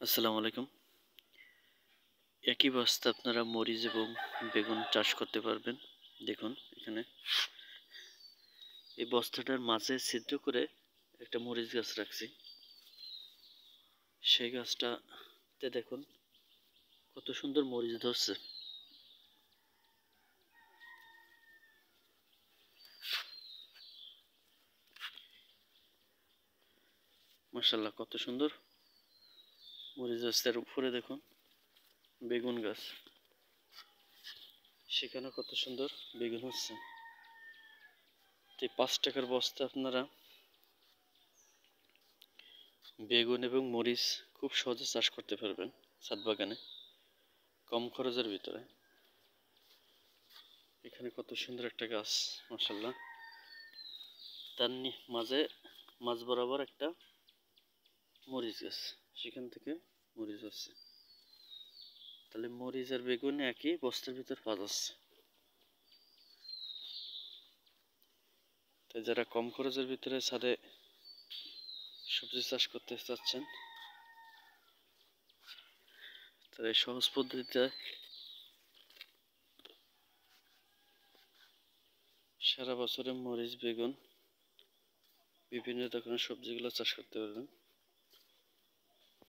আসসালামু আলাইকুম। একই বস্তা আপনারা মরিচ এবং বেগুন চাষ করতে পারবেন। দেখুন এখানে এই বস্তাটার মাঝে ছিদ্র করে একটা মরিচ গাছ রাখছি। সেই গাছটাতে দেখুন কত সুন্দর মরিচ ধরছে। মাশাআল্লাহ, কত সুন্দর মরিচ ধরছে। এর উপরে দেখুন বেগুন গাছ, সেখানে কত সুন্দর বেগুন হচ্ছে। তো 5 টাকার বস্তা আপনারা বেগুন এবং মরিচ খুব সহজে চাষ করতে পারবেন ছাদ বাগানে, কম খরচের ভিতরে। এখানে কত সুন্দর একটা গাছ, মাশাআল্লাহ। তার মাঝ বরাবর একটা মরিচ গাছ, সেখান থেকে মরিচ হচ্ছে। তাহলে মরিচ আর বেগুন একই বস্তার ভিতর পাওয়া যাচ্ছে। তাই যারা কম খরচের ভিতরে ছাদে সবজি চাষ করতে চাচ্ছেন, তারা এই সহজ পদ্ধতিতে সারা বছরে মরিচ বেগুন বিভিন্ন ধরনের সবজিগুলো চাষ করতে পারবেন।